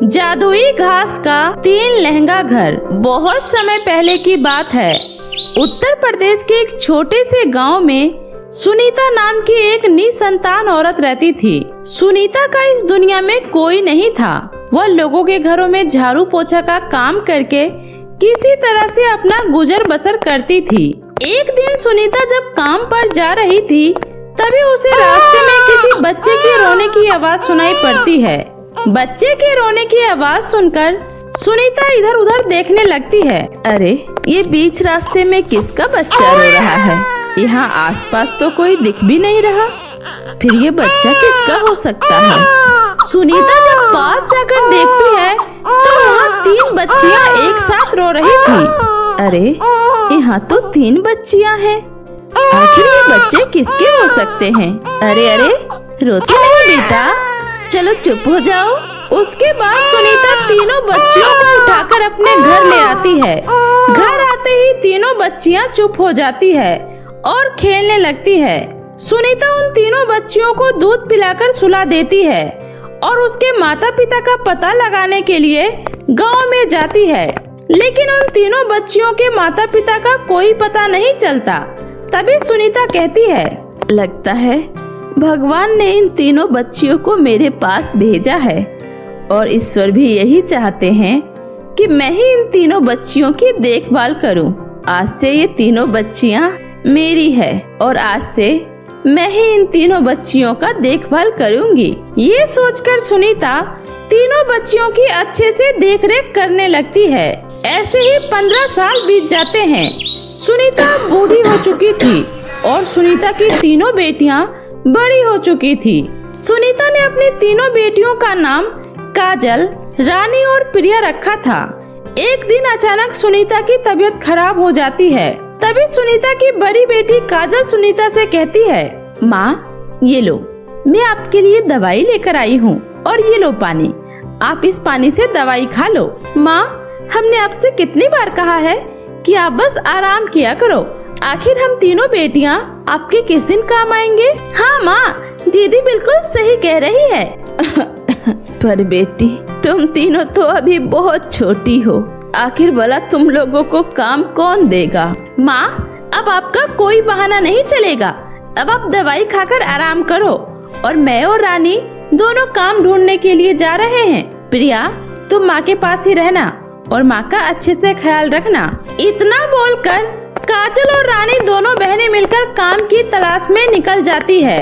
जादुई घास का 3 लहंगा घर। बहुत समय पहले की बात है। उत्तर प्रदेश के एक छोटे से गांव में सुनीता नाम की एक निसंतान औरत रहती थी। सुनीता का इस दुनिया में कोई नहीं था। वह लोगों के घरों में झाड़ू पोछा का काम करके किसी तरह से अपना गुजर बसर करती थी। एक दिन सुनीता जब काम पर जा रही थी, तभी उसे रास्ते में किसी बच्चे के रोने की आवाज सुनाई पड़ती है। बच्चे के रोने की आवाज सुनकर सुनीता इधर उधर देखने लगती है। अरे, ये बीच रास्ते में किसका बच्चा रो रहा है? यहाँ आसपास तो कोई दिख भी नहीं रहा। फिर ये बच्चा किसका हो सकता है? सुनीता जब पास जाकर देखती है तो वहाँ 3 बच्चियाँ एक साथ रो रही थी। अरे, यहाँ तो 3 बच्चियाँ हैं। आखिर ये बच्चे किसके हो सकते हैं? अरे अरे, रोती नहीं बेटा, चलो चुप हो जाओ। उसके बाद सुनीता तीनों बच्चियों को उठाकर अपने घर ले आती है। घर आते ही तीनों बच्चियां चुप हो जाती है और खेलने लगती है। सुनीता उन तीनों बच्चियों को दूध पिलाकर सुला देती है और उसके माता पिता का पता लगाने के लिए गांव में जाती है। लेकिन उन तीनों बच्चियों के माता पिता का कोई पता नहीं चलता। तभी सुनीता कहती है, लगता है भगवान ने इन तीनों बच्चियों को मेरे पास भेजा है और ईश्वर भी यही चाहते हैं कि मैं ही इन तीनों बच्चियों की देखभाल करूं। आज से ये तीनों बच्चियां मेरी है और आज से मैं ही इन तीनों बच्चियों का देखभाल करूंगी। ये सोचकर सुनीता तीनों बच्चियों की अच्छे से देखरेख करने लगती है। ऐसे ही 15 साल बीत जाते हैं। सुनीता बूढ़ी हो चुकी थी और सुनीता की तीनों बेटियां बड़ी हो चुकी थी। सुनीता ने अपनी तीनों बेटियों का नाम काजल, रानी और प्रिया रखा था। एक दिन अचानक सुनीता की तबीयत खराब हो जाती है। तभी सुनीता की बड़ी बेटी काजल सुनीता से कहती है, माँ ये लो, मैं आपके लिए दवाई लेकर आई हूँ और ये लो पानी, आप इस पानी से दवाई खा लो। माँ, हमने आपसे कितनी बार कहा है कि आप बस आराम किया करो। आखिर हम तीनों बेटियां आपके किस दिन काम आएंगे? हाँ माँ, दीदी बिल्कुल सही कह रही है। पर बेटी, तुम तीनों तो अभी बहुत छोटी हो। आखिर भला तुम लोगों को काम कौन देगा? माँ, अब आपका कोई बहाना नहीं चलेगा। अब आप दवाई खाकर आराम करो और मैं और रानी दोनों काम ढूंढने के लिए जा रहे हैं। प्रिया, तुम माँ के पास ही रहना और माँ का अच्छे से ख्याल रखना। इतना बोलकर काजल और रानी दोनों बहनें मिलकर काम की तलाश में निकल जाती है।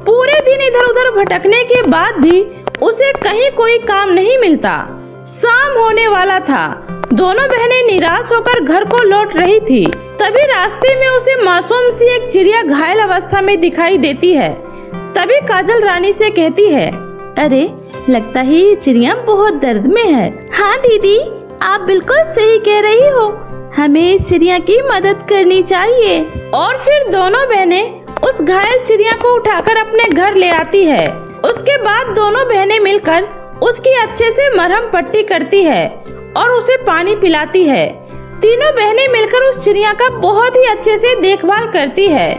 पूरे दिन इधर उधर भटकने के बाद भी उसे कहीं कोई काम नहीं मिलता। शाम होने वाला था। दोनों बहनें निराश होकर घर को लौट रही थी। तभी रास्ते में उसे मासूम सी एक चिड़िया घायल अवस्था में दिखाई देती है। तभी काजल रानी से कहती है, अरे लगता है ये चिड़िया बहुत दर्द में है। हाँ दीदी, आप बिल्कुल सही कह रही हो, हमें इस चिड़िया की मदद करनी चाहिए। और फिर दोनों बहनें उस घायल चिड़िया को उठाकर अपने घर ले आती है। उसके बाद दोनों बहनें मिलकर उसकी अच्छे से मरहम पट्टी करती है और उसे पानी पिलाती है। तीनों बहनें मिलकर उस चिड़िया का बहुत ही अच्छे से देखभाल करती है।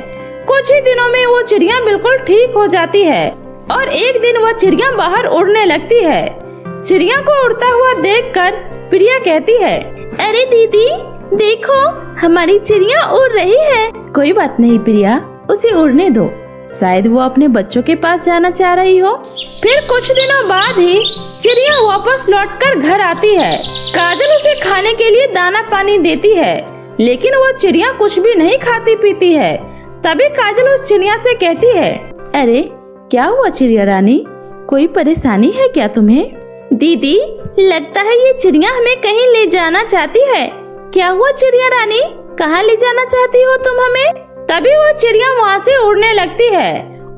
कुछ ही दिनों में वो चिड़िया बिल्कुल ठीक हो जाती है और एक दिन वह चिड़िया बाहर उड़ने लगती है। चिड़िया को उड़ता हुआ देखकर प्रिया कहती है, अरे दीदी देखो, हमारी चिड़िया उड़ रही है। कोई बात नहीं प्रिया, उसे उड़ने दो, शायद वो अपने बच्चों के पास जाना चाह रही हो। फिर कुछ दिनों बाद ही चिड़िया वापस लौटकर घर आती है। काजल उसे खाने के लिए दाना पानी देती है, लेकिन वो चिड़िया कुछ भी नहीं खाती पीती है। तभी काजल उस चिड़िया से कहती है, अरे क्या हुआ चिड़िया रानी, कोई परेशानी है क्या तुम्हें? दीदी, लगता है ये चिड़िया हमें कहीं ले जाना चाहती है। क्या हुआ चिड़िया रानी, कहाँ ले जाना चाहती हो तुम हमें? तभी वो चिड़िया वहाँ से उड़ने लगती है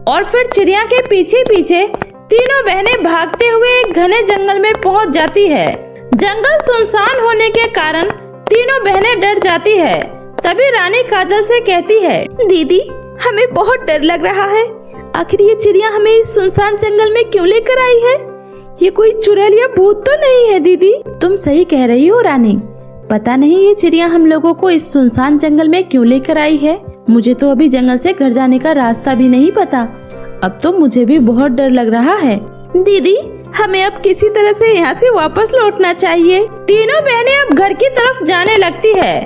और फिर चिड़िया के पीछे पीछे तीनों बहनें भागते हुए एक घने जंगल में पहुँच जाती है। जंगल सुनसान होने के कारण तीनों बहनें डर जाती है। तभी रानी काजल से कहती है, दीदी हमें बहुत डर लग रहा है। आखिर ये चिड़िया हमें इस सुनसान जंगल में क्यों लेकर आई है? ये कोई चुड़ैल या भूत तो नहीं है? दीदी तुम सही कह रही हो रानी, पता नहीं ये चिड़िया हम लोगों को इस सुनसान जंगल में क्यों लेकर आई है। मुझे तो अभी जंगल से घर जाने का रास्ता भी नहीं पता। अब तो मुझे भी बहुत डर लग रहा है। दीदी हमें अब किसी तरह से यहाँ से वापस लौटना चाहिए। तीनों बहनें अब घर की तरफ जाने लगती है।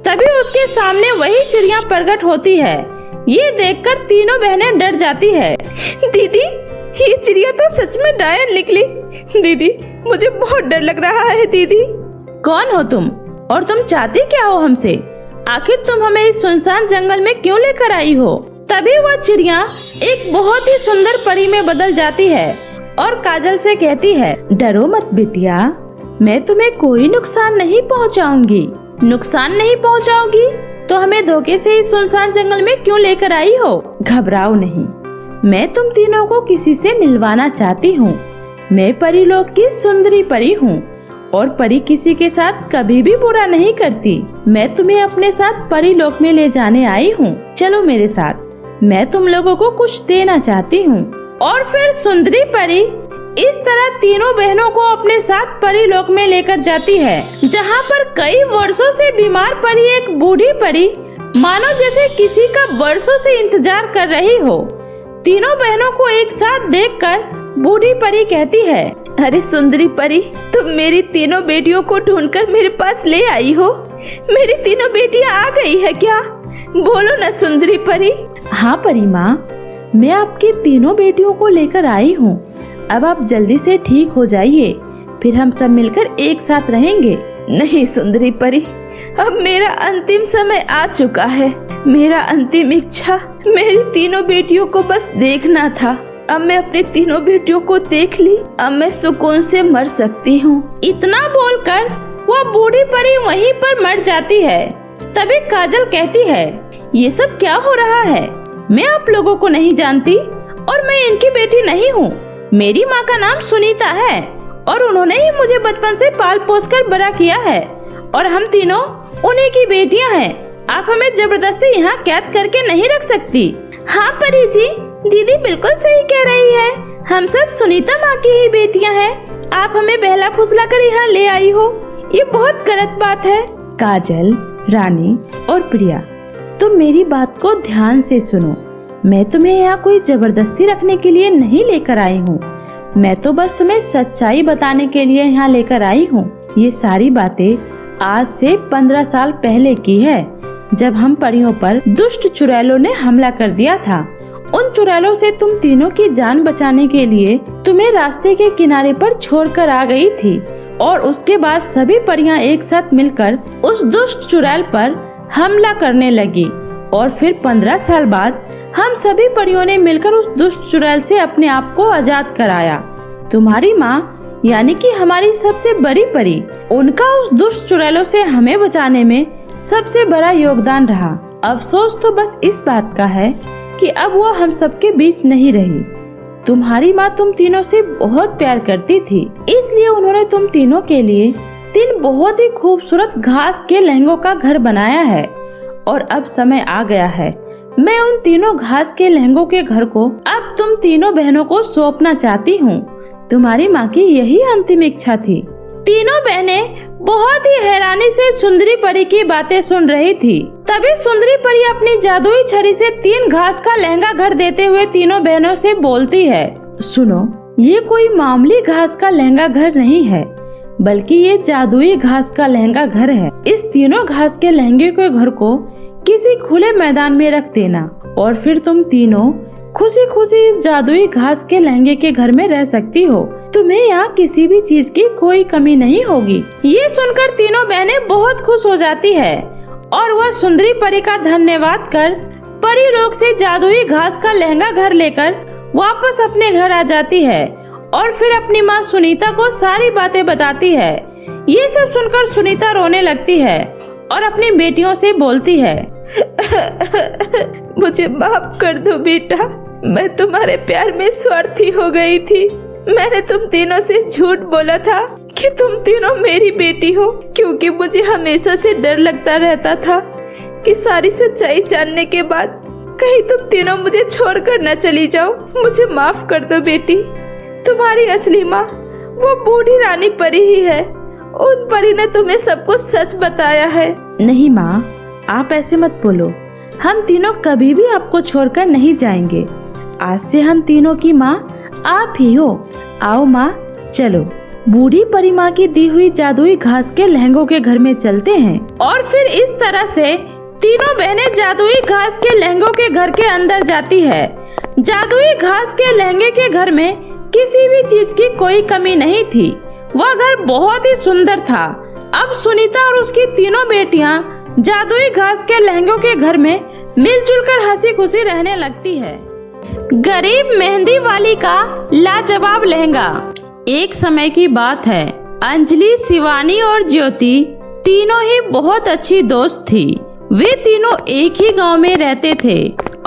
तभी उसके सामने वही चिड़िया प्रकट होती है। ये देखकर तीनों बहनें डर जाती है। दीदी, ये चिड़िया तो सच में डायन निकली। दीदी, मुझे बहुत डर लग रहा है। दीदी, कौन हो तुम और तुम चाहती क्या हो हमसे? आखिर तुम हमें इस सुनसान जंगल में क्यों लेकर आई हो? तभी वह चिड़िया एक बहुत ही सुंदर परी में बदल जाती है और काजल से कहती है, डरो मत बिटिया, मैं तुम्हें कोई नुकसान नहीं पहुंचाऊंगी। नुकसान नहीं पहुंचाओगी तो हमें धोखे से इस सुनसान जंगल में क्यों लेकर आई हो? घबराओ नहीं, मैं तुम तीनों को किसी से मिलवाना चाहती हूँ। मैं परीलोक की सुंदरी परी हूँ और परी किसी के साथ कभी भी बुरा नहीं करती। मैं तुम्हें अपने साथ परीलोक में ले जाने आई हूँ। चलो मेरे साथ, मैं तुम लोगों को कुछ देना चाहती हूँ। और फिर सुंदरी परी इस तरह तीनों बहनों को अपने साथ परीलोक में लेकर जाती है, जहाँ पर कई वर्षों से बीमार परी एक बूढ़ी परी मानो जैसे किसी का वर्षों से इंतजार कर रही हो। तीनों बहनों को एक साथ देखकर बूढ़ी परी कहती है, अरे सुंदरी परी, तुम मेरी तीनों बेटियों को ढूंढकर मेरे पास ले आई हो। मेरी तीनों बेटियां आ गई है क्या? बोलो ना सुंदरी परी। हाँ परी माँ, मैं आपकी तीनों बेटियों को लेकर आई हूँ। अब आप जल्दी से ठीक हो जाइए, फिर हम सब मिलकर एक साथ रहेंगे। नहीं सुंदरी परी, अब मेरा अंतिम समय आ चुका है। मेरा अंतिम इच्छा मेरी तीनों बेटियों को बस देखना था। अब मैं अपनी तीनों बेटियों को देख ली, अब मैं सुकून से मर सकती हूँ। इतना बोलकर वो बूढ़ी परी वहीं पर मर जाती है। तभी काजल कहती है, ये सब क्या हो रहा है? मैं आप लोगों को नहीं जानती और मैं इनकी बेटी नहीं हूँ। मेरी माँ का नाम सुनीता है और उन्होंने ही मुझे बचपन से पाल पोस कर बड़ा किया है और हम तीनों उन्हीं की बेटियाँ हैं। आप हमें जबरदस्ती यहाँ कैद करके नहीं रख सकती। हाँ परी जी, दीदी बिल्कुल सही कह रही है। हम सब सुनीता माँ की ही बेटियाँ हैं। आप हमें बहला फुसला कर यहाँ ले आई हो, ये बहुत गलत बात है। काजल, रानी और प्रिया, तुम मेरी बात को ध्यान से सुनो। मैं तुम्हें यहाँ कोई जबरदस्ती रखने के लिए नहीं लेकर आई हूँ। मैं तो बस तुम्हें सच्चाई बताने के लिए यहाँ लेकर आई हूँ। ये सारी बातें आज से 15 साल पहले की है, जब हम परियों पर दुष्ट चुड़ैलों ने हमला कर दिया था। उन चुड़ैलों से तुम तीनों की जान बचाने के लिए तुम्हें रास्ते के किनारे पर छोड़कर आ गई थी और उसके बाद सभी परियां एक साथ मिलकर उस दुष्ट चुड़ैल पर हमला करने लगी और फिर 15 साल बाद हम सभी परियों ने मिलकर उस दुष्ट चुड़ैल से अपने आप को आजाद कराया। तुम्हारी माँ यानी कि हमारी सबसे बड़ी परी, उनका उस दुष्ट चुड़ैलों से हमें बचाने में सबसे बड़ा योगदान रहा। अफसोस तो बस इस बात का है कि अब वो हम सबके बीच नहीं रही। तुम्हारी माँ तुम तीनों से बहुत प्यार करती थी, इसलिए उन्होंने तुम तीनों के लिए 3 बहुत ही खूबसूरत घास के लहंगों का घर बनाया है और अब समय आ गया है। मैं उन तीनों घास के लहंगों के घर को अब तुम तीनों बहनों को सौंपना चाहती हूँ। तुम्हारी माँ की यही अंतिम इच्छा थी। तीनों बहनें बहुत ही हैरानी से सुंदरी परी की बातें सुन रही थी। तभी सुंदरी परी अपनी जादुई छड़ी से 3 घास का लहंगा घर देते हुए तीनों बहनों से बोलती है, सुनो, ये कोई मामूली घास का लहंगा घर नहीं है, बल्कि ये जादुई घास का लहंगा घर है। इस तीनों घास के लहंगे के घर को किसी खुले मैदान में रख देना और फिर तुम तीनों खुशी खुशी इस जादुई घास के लहंगे के घर में रह सकती हो। तुम्हें यहाँ किसी भी चीज की कोई कमी नहीं होगी। ये सुनकर तीनों बहनें बहुत खुश हो जाती है और वह सुंदरी परी का धन्यवाद कर परी लोक से जादुई घास का लहंगा घर लेकर वापस अपने घर आ जाती है और फिर अपनी माँ सुनीता को सारी बातें बताती है। ये सब सुनकर सुनीता रोने लगती है और अपनी बेटियों से बोलती है, मुझे माफ कर दो बेटा, मैं तुम्हारे प्यार में स्वार्थी हो गई थी। मैंने तुम तीनों से झूठ बोला था कि तुम तीनों मेरी बेटी हो, क्योंकि मुझे हमेशा से डर लगता रहता था कि सारी सच्चाई जानने के बाद कहीं तुम तीनों मुझे छोड़कर न चली जाओ। मुझे माफ कर दो बेटी। तुम्हारी असली माँ वो बूढ़ी रानी परी ही है। उन परी ने तुम्हें सब कुछ सच बताया है। नहीं माँ, आप ऐसे मत बोलो। हम तीनों कभी भी आपको छोड़कर नहीं जाएंगे। आज से हम तीनों की माँ आप ही हो। आओ माँ, चलो बूढ़ी परी माँ की दी हुई जादुई घास के लहंगों के घर में चलते हैं। और फिर इस तरह से तीनों बहनें जादुई घास के लहंगों के घर के अंदर जाती है। जादुई घास के लहंगे के घर में किसी भी चीज की कोई कमी नहीं थी। वह घर बहुत ही सुंदर था। अब सुनीता और उसकी तीनों बेटियां जादुई घास के लहंगों के घर में मिलजुल कर हंसी खुशी रहने लगती है। गरीब मेहंदी वाली का लाजवाब लहंगा। एक समय की बात है, अंजलि, शिवानी और ज्योति तीनों ही बहुत अच्छी दोस्त थी। वे तीनों एक ही गांव में रहते थे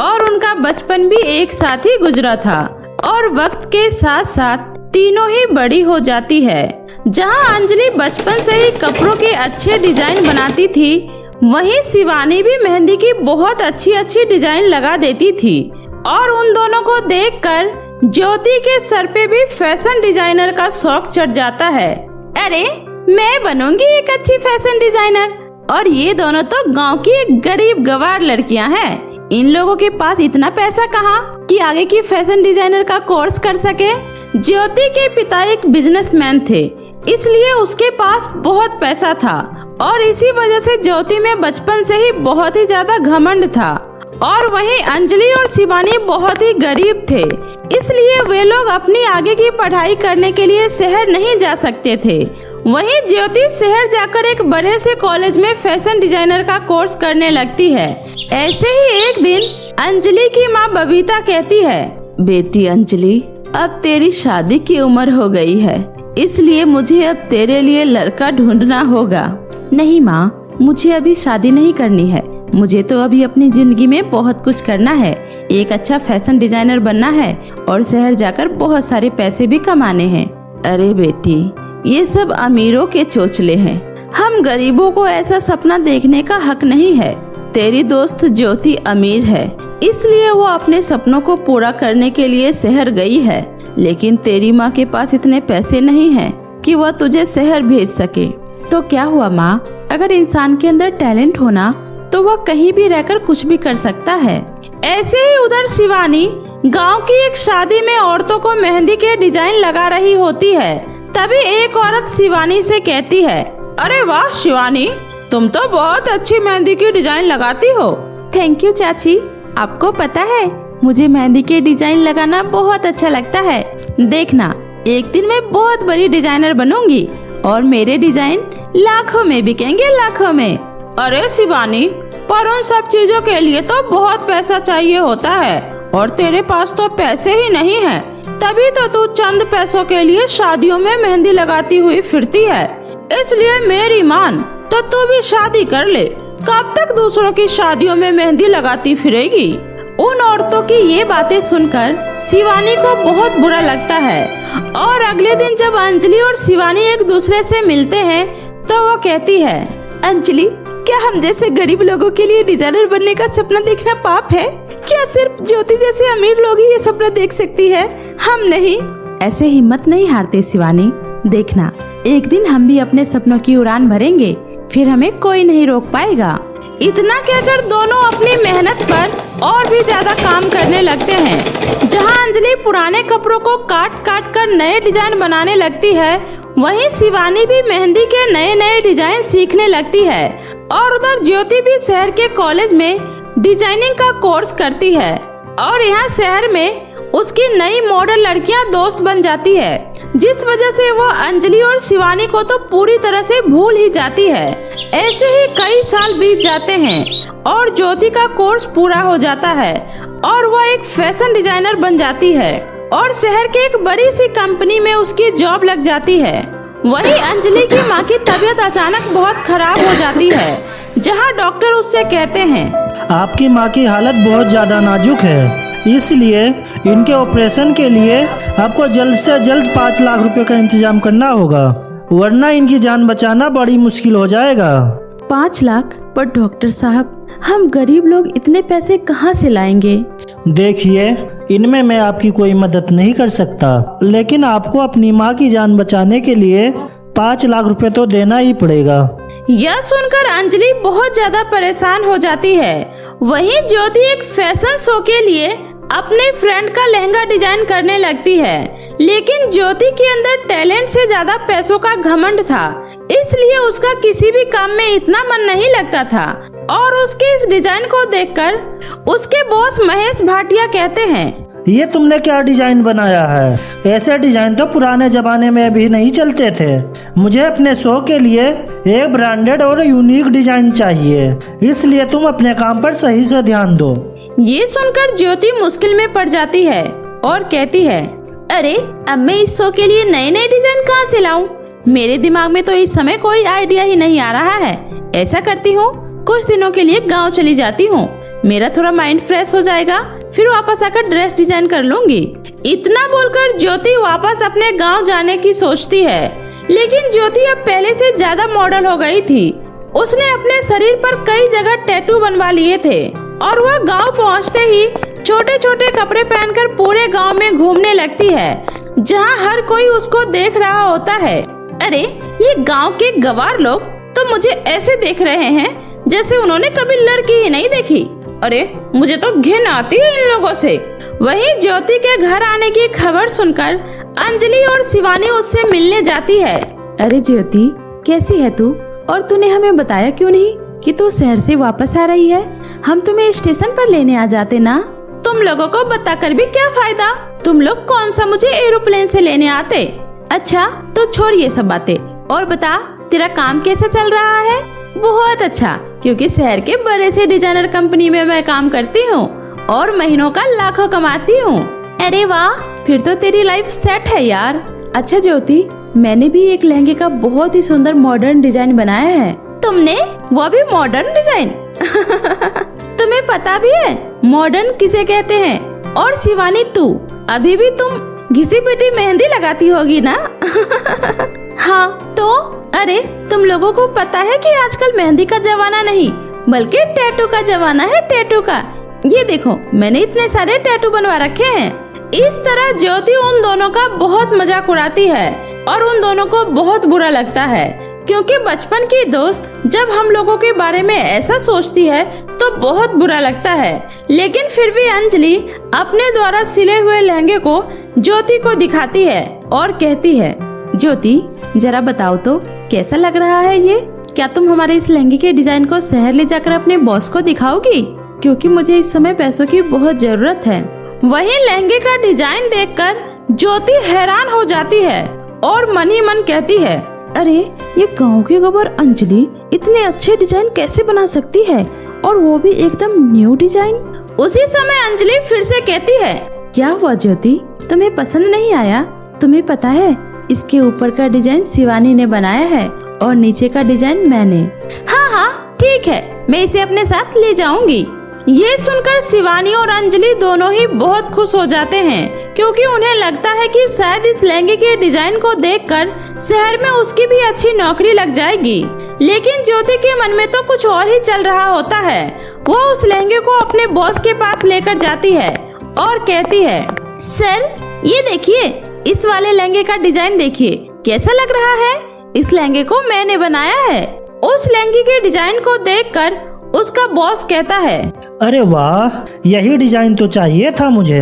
और उनका बचपन भी एक साथ ही गुजरा था। और वक्त के साथ साथ तीनों ही बड़ी हो जाती है। जहां अंजलि बचपन से ही कपड़ों के अच्छे डिजाइन बनाती थी, वहीं शिवानी भी मेहंदी की बहुत अच्छी डिजाइन लगा देती थी। और उन दोनों को देखकर ज्योति के सर पे भी फैशन डिजाइनर का शौक चढ़ जाता है। अरे मैं बनूंगी एक अच्छी फैशन डिजाइनर। और ये दोनों तो गांव की एक गरीब गवार लड़कियां हैं। इन लोगों के पास इतना पैसा कहाँ कि आगे की फैशन डिजाइनर का कोर्स कर सके। ज्योति के पिता एक बिजनेसमैन थे, इसलिए उसके पास बहुत पैसा था। और इसी वजह से ज्योति में बचपन से ही बहुत ही ज्यादा घमंड था। और वहीं अंजलि और शिवानी बहुत ही गरीब थे, इसलिए वे लोग अपनी आगे की पढ़ाई करने के लिए शहर नहीं जा सकते थे। वहीं ज्योति शहर जाकर एक बड़े से कॉलेज में फैशन डिजाइनर का कोर्स करने लगती है। ऐसे ही एक दिन अंजलि की माँ बबीता कहती है, बेटी अंजलि, अब तेरी शादी की उम्र हो गई है, इसलिए मुझे अब तेरे लिए लड़का ढूंढना होगा। नहीं माँ, मुझे अभी शादी नहीं करनी है। मुझे तो अभी अपनी जिंदगी में बहुत कुछ करना है। एक अच्छा फैशन डिजाइनर बनना है और शहर जाकर बहुत सारे पैसे भी कमाने हैं। अरे बेटी, ये सब अमीरों के चोचले हैं। हम गरीबों को ऐसा सपना देखने का हक नहीं है। तेरी दोस्त ज्योति अमीर है, इसलिए वो अपने सपनों को पूरा करने के लिए शहर गई है। लेकिन तेरी माँ के पास इतने पैसे नहीं हैं कि वह तुझे शहर भेज सके। तो क्या हुआ माँ, अगर इंसान के अंदर टैलेंट होना तो वह कहीं भी रहकर कुछ भी कर सकता है। ऐसे ही उधर शिवानी गांव की एक शादी में औरतों को मेहंदी के डिजाइन लगा रही होती है। तभी एक औरत शिवानी से कहती है, अरे वाह शिवानी, तुम तो बहुत अच्छी मेहंदी की डिजाइन लगाती हो। थैंक यू चाची। आपको पता है, मुझे मेहंदी के डिजाइन लगाना बहुत अच्छा लगता है। देखना, एक दिन मैं बहुत बड़ी डिजाइनर बनूंगी और मेरे डिजाइन लाखों में बिकेंगे, लाखों में। अरे शिवानी, पर उन सब चीजों के लिए तो बहुत पैसा चाहिए होता है और तेरे पास तो पैसे ही नहीं है। तभी तो तू चंद पैसों के लिए शादियों में मेहंदी लगाती हुई फिरती है। इसलिए मेरी मान तो तू भी शादी कर ले। कब तक दूसरों की शादियों में मेहंदी लगाती फिरेगी। उन औरतों की ये बातें सुनकर शिवानी को बहुत बुरा लगता है। और अगले दिन जब अंजलि और शिवानी एक दूसरे से मिलते हैं तो वो कहती है, अंजलि, क्या हम जैसे गरीब लोगों के लिए डिजाइनर बनने का सपना देखना पाप है? क्या सिर्फ ज्योति जैसे अमीर लोग ही ये सपना देख सकती है, हम नहीं? ऐसे हिम्मत नहीं हारते शिवानी। देखना, एक दिन हम भी अपने सपनों की उड़ान भरेंगे, फिर हमें कोई नहीं रोक पाएगा। इतना कहकर दोनों अपनी मेहनत पर और भी ज्यादा काम करने लगते हैं। जहां अंजलि पुराने कपड़ों को काट काट कर नए डिजाइन बनाने लगती है, वहीं शिवानी भी मेहंदी के नए नए डिजाइन सीखने लगती है। और उधर ज्योति भी शहर के कॉलेज में डिजाइनिंग का कोर्स करती है। और यहाँ शहर में उसकी नई मॉडल लड़कियां दोस्त बन जाती है, जिस वजह से वो अंजलि और शिवानी को तो पूरी तरह से भूल ही जाती है। ऐसे ही कई साल बीत जाते हैं और ज्योति का कोर्स पूरा हो जाता है और वह एक फैशन डिजाइनर बन जाती है और शहर के एक बड़ी सी कंपनी में उसकी जॉब लग जाती है। वहीं अंजलि की माँ की तबीयत अचानक बहुत खराब हो जाती है, जहाँ डॉक्टर उससे कहते हैं, आपकी माँ की हालत बहुत ज्यादा नाजुक है, इसलिए इनके ऑपरेशन के लिए आपको जल्द से जल्द 5 लाख रुपए का इंतजाम करना होगा, वरना इनकी जान बचाना बड़ी मुश्किल हो जाएगा। 5 लाख? पर डॉक्टर साहब, हम गरीब लोग इतने पैसे कहाँ से लाएंगे? देखिए, इनमें मैं आपकी कोई मदद नहीं कर सकता, लेकिन आपको अपनी माँ की जान बचाने के लिए 5 लाख रुपए तो देना ही पड़ेगा। यह सुनकर अंजलि बहुत ज्यादा परेशान हो जाती है। वहीं ज्योति एक फैशन शो के लिए अपने फ्रेंड का लहंगा डिजाइन करने लगती है। लेकिन ज्योति के अंदर टैलेंट से ज्यादा पैसों का घमंड था, इसलिए उसका किसी भी काम में इतना मन नहीं लगता था। और उसके इस डिजाइन को देखकर उसके बॉस महेश भाटिया कहते हैं, ये तुमने क्या डिजाइन बनाया है? ऐसे डिजाइन तो पुराने जमाने में भी नहीं चलते थे। मुझे अपने शो के लिए एक ब्रांडेड और यूनिक डिजाइन चाहिए, इसलिए तुम अपने काम पर सही से ध्यान दो। ये सुनकर ज्योति मुश्किल में पड़ जाती है और कहती है, अरे अब मैं इस शो के लिए नए नए डिजाइन कहाँ से लाऊं? मेरे दिमाग में तो इस समय कोई आइडिया ही नहीं आ रहा है। ऐसा करती हूँ, कुछ दिनों के लिए गाँव चली जाती हूँ, मेरा थोड़ा माइंड फ्रेश हो जाएगा, फिर वापस आकर ड्रेस डिजाइन कर लूंगी। इतना बोलकर ज्योति वापस अपने गांव जाने की सोचती है। लेकिन ज्योति अब पहले से ज्यादा मॉडल हो गई थी। उसने अपने शरीर पर कई जगह टैटू बनवा लिए थे और वह गांव पहुंचते ही छोटे छोटे कपड़े पहनकर पूरे गांव में घूमने लगती है, जहां हर कोई उसको देख रहा होता है। अरे ये गांव के गवार लोग तो मुझे ऐसे देख रहे हैं जैसे उन्होंने कभी लड़की ही नहीं देखी। अरे मुझे तो घिन आती है इन लोगों से। वहीं ज्योति के घर आने की खबर सुनकर अंजलि और शिवानी उससे मिलने जाती है। अरे ज्योति, कैसी है तू? और तूने हमें बताया क्यों नहीं कि तू शहर से वापस आ रही है? हम तुम्हें स्टेशन पर लेने आ जाते ना। तुम लोगों को बताकर भी क्या फायदा? तुम लोग कौन सा मुझे एरोप्लेन से लेने आते। अच्छा तो छोड़ ये सब बातें और बता, तेरा काम कैसा चल रहा है? बहुत अच्छा, क्योंकि शहर के बड़े से डिजाइनर कंपनी में मैं काम करती हूँ और महीनों का लाखों कमाती हूँ। अरे वाह, फिर तो तेरी लाइफ सेट है यार। अच्छा ज्योति, मैंने भी एक लहंगे का बहुत ही सुंदर मॉडर्न डिजाइन बनाया है। तुमने? वो भी मॉडर्न डिजाइन? तुम्हें पता भी है मॉडर्न किसे कहते हैं? और शिवानी तू अभी भी तुम घिसी पिटी मेहंदी लगाती होगी ना? हाँ तो अरे तुम लोगों को पता है कि आजकल मेहंदी का जमाना नहीं बल्कि टैटू का जमाना है। टैटू का ये देखो, मैंने इतने सारे टैटू बनवा रखे हैं। इस तरह ज्योति उन दोनों का बहुत मजाक उड़ाती है और उन दोनों को बहुत बुरा लगता है, क्योंकि बचपन की दोस्त जब हम लोगों के बारे में ऐसा सोचती है तो बहुत बुरा लगता है। लेकिन फिर भी अंजलि अपने द्वारा सिले हुए लहंगे को ज्योति को दिखाती है और कहती है, ज्योति जरा बताओ तो कैसा लग रहा है ये? क्या तुम हमारे इस लहंगे के डिजाइन को शहर ले जाकर अपने बॉस को दिखाओगी? क्योंकि मुझे इस समय पैसों की बहुत जरूरत है। वही लहंगे का डिजाइन देखकर ज्योति हैरान हो जाती है और मन ही मन कहती है, अरे ये गांव की गबर अंजलि इतने अच्छे डिजाइन कैसे बना सकती है, और वो भी एकदम न्यू डिजाइन। उसी समय अंजलि फिर से कहती है, क्या हुआ ज्योति, तुम्हें पसंद नहीं आया? तुम्हें पता है इसके ऊपर का डिजाइन शिवानी ने बनाया है और नीचे का डिजाइन मैंने। हाँ हाँ ठीक है, मैं इसे अपने साथ ले जाऊंगी। ये सुनकर शिवानी और अंजलि दोनों ही बहुत खुश हो जाते हैं, क्योंकि उन्हें लगता है कि शायद इस लहंगे के डिजाइन को देखकर शहर में उसकी भी अच्छी नौकरी लग जाएगी। लेकिन ज्योति के मन में तो कुछ और ही चल रहा होता है। वो उस लहंगे को अपने बॉस के पास लेकर जाती है और कहती है, सर ये देखिए, इस वाले लहंगे का डिजाइन देखिए कैसा लग रहा है। इस लहंगे को मैंने बनाया है। उस लहंगे के डिजाइन को देखकर उसका बॉस कहता है, अरे वाह, यही डिजाइन तो चाहिए था मुझे।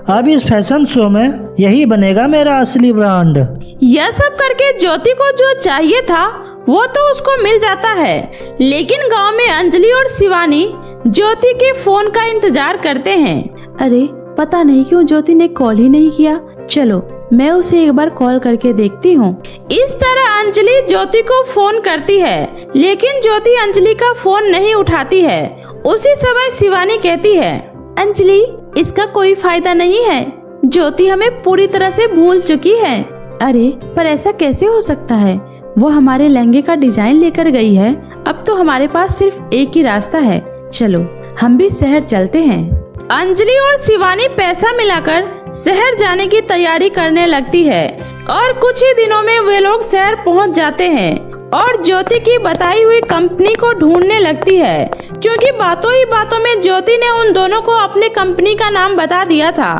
अब इस फैशन शो में यही बनेगा मेरा असली ब्रांड। यह सब करके ज्योति को जो चाहिए था वो तो उसको मिल जाता है। लेकिन गांव में अंजलि और शिवानी ज्योति के फोन का इंतजार करते हैं। अरे पता नहीं क्यों ज्योति ने कॉल ही नहीं किया। चलो मैं उसे एक बार कॉल करके देखती हूँ। इस तरह अंजलि ज्योति को फोन करती है, लेकिन ज्योति अंजलि का फोन नहीं उठाती है। उसी समय शिवानी कहती है, अंजलि इसका कोई फायदा नहीं है, ज्योति हमें पूरी तरह से भूल चुकी है। अरे पर ऐसा कैसे हो सकता है? वो हमारे लहंगे का डिजाइन लेकर गई है। अब तो हमारे पास सिर्फ एक ही रास्ता है, चलो हम भी शहर चलते हैं। अंजलि और शिवानी पैसा मिलाकर शहर जाने की तैयारी करने लगती है और कुछ ही दिनों में वे लोग शहर पहुंच जाते हैं और ज्योति की बताई हुई कंपनी को ढूंढने लगती है, क्योंकि बातों ही बातों में ज्योति ने उन दोनों को अपनी कंपनी का नाम बता दिया था।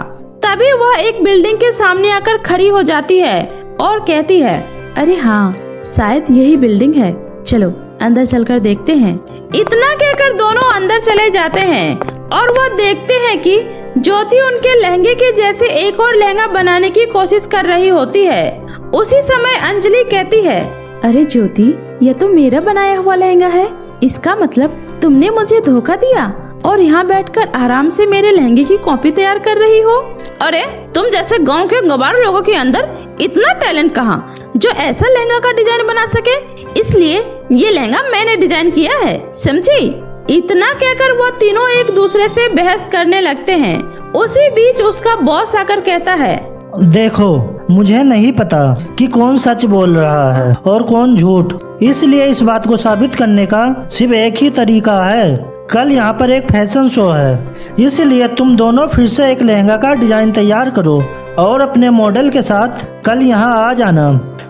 तभी वह एक बिल्डिंग के सामने आकर खड़ी हो जाती है और कहती है, अरे हाँ शायद यही बिल्डिंग है, चलो अंदर चलकर देखते हैं। इतना कहकर दोनों अंदर चले जाते हैं और वह देखते हैं कि ज्योति उनके लहंगे के जैसे एक और लहंगा बनाने की कोशिश कर रही होती है। उसी समय अंजलि कहती है, अरे ज्योति, यह तो मेरा बनाया हुआ लहंगा है। इसका मतलब तुमने मुझे धोखा दिया और यहाँ बैठकर आराम से मेरे लहंगे की कॉपी तैयार कर रही हो। अरे तुम जैसे गांव के गंवार लोगों के अंदर इतना टैलेंट कहाँ जो ऐसा लहंगा का डिजाइन बना सके, इसलिए ये लहंगा मैंने डिजाइन किया है, समझी? इतना कहकर वो तीनों एक दूसरे से बहस करने लगते हैं। उसी बीच उसका बॉस आकर कहता है, देखो, मुझे नहीं पता कि कौन सच बोल रहा है और कौन झूठ, इसलिए इस बात को साबित करने का सिर्फ एक ही तरीका है। कल यहाँ पर एक फैशन शो है, इसलिए तुम दोनों फिर से एक लहंगा का डिजाइन तैयार करो और अपने मॉडल के साथ कल यहाँ आ जाना,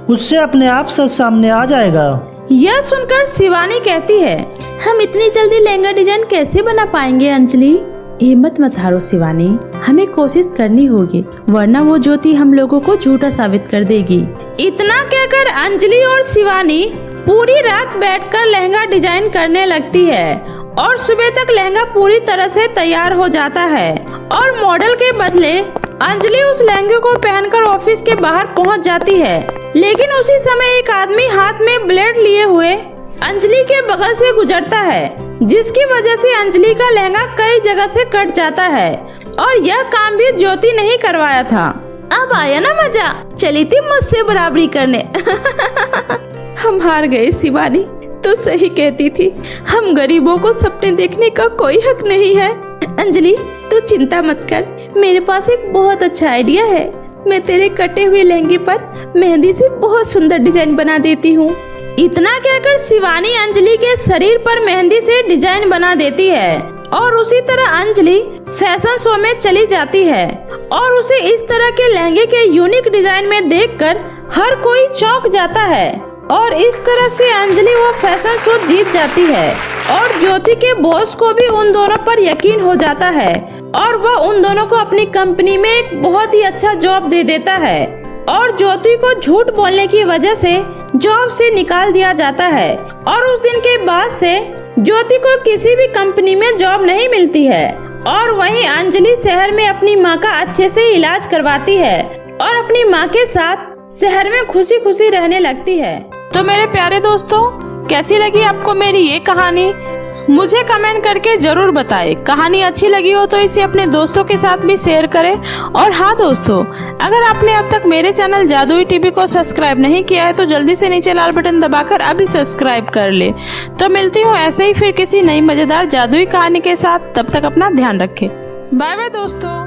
उससे अपने आप सच सामने आ जाएगा। यह सुनकर शिवानी कहती है, हम इतनी जल्दी लहंगा डिजाइन कैसे बना पाएंगे अंजलि? हिम्मत मत हारो शिवानी, हमें कोशिश करनी होगी, वरना वो ज्योति हम लोगों को झूठा साबित कर देगी। इतना कहकर अंजलि और शिवानी पूरी रात बैठकर लहंगा डिजाइन करने लगती है और सुबह तक लहंगा पूरी तरह से तैयार हो जाता है और मॉडल के बदले अंजलि उस लहंगे को पहनकर ऑफिस के बाहर पहुंच जाती है। लेकिन उसी समय एक आदमी हाथ में ब्लेड लिए हुए अंजलि के बगल से गुजरता है, जिसकी वजह से अंजलि का लहंगा कई जगह से कट जाता है और यह काम भी ज्योति नहीं करवाया था। अब आया ना मजा, चली थी मुझसे बराबरी करने। हम हार गए शिवानी, तो सही कहती थी, हम गरीबों को सपने देखने का कोई हक नहीं है। अंजलि तू चिंता मत कर, मेरे पास एक बहुत अच्छा आइडिया है। मैं तेरे कटे हुए लहंगे पर मेहंदी से बहुत सुंदर डिजाइन बना देती हूँ। इतना कहकर शिवानी अंजलि के शरीर पर मेहंदी से डिजाइन बना देती है और उसी तरह अंजलि फैशन शो में चली जाती है और उसे इस तरह के लहंगे के यूनिक डिजाइन में देखकर हर कोई चौंक जाता है और इस तरह से अंजलि वो फैशन शो जीत जाती है और ज्योति के बॉस को भी उन दोनों पर यकीन हो जाता है और वह उन दोनों को अपनी कंपनी में एक बहुत ही अच्छा जॉब दे देता है और ज्योति को झूठ बोलने की वजह से जॉब से निकाल दिया जाता है और उस दिन के बाद से ज्योति को किसी भी कंपनी में जॉब नहीं मिलती है और वहीं अंजलि शहर में अपनी माँ का अच्छे से इलाज करवाती है और अपनी माँ के साथ शहर में खुशी खुशी रहने लगती है। तो मेरे प्यारे दोस्तों, कैसी लगी आपको मेरी ये कहानी? मुझे कमेंट करके जरूर बताएं। कहानी अच्छी लगी हो तो इसे अपने दोस्तों के साथ भी शेयर करें। और हाँ दोस्तों, अगर आपने अब तक मेरे चैनल जादुई टीवी को सब्सक्राइब नहीं किया है तो जल्दी से नीचे लाल बटन दबाकर अभी सब्सक्राइब कर ले। तो मिलती हूँ ऐसे ही फिर किसी नई मजेदार जादुई कहानी के साथ। तब तक अपना ध्यान रखें। बाय बाय दोस्तों।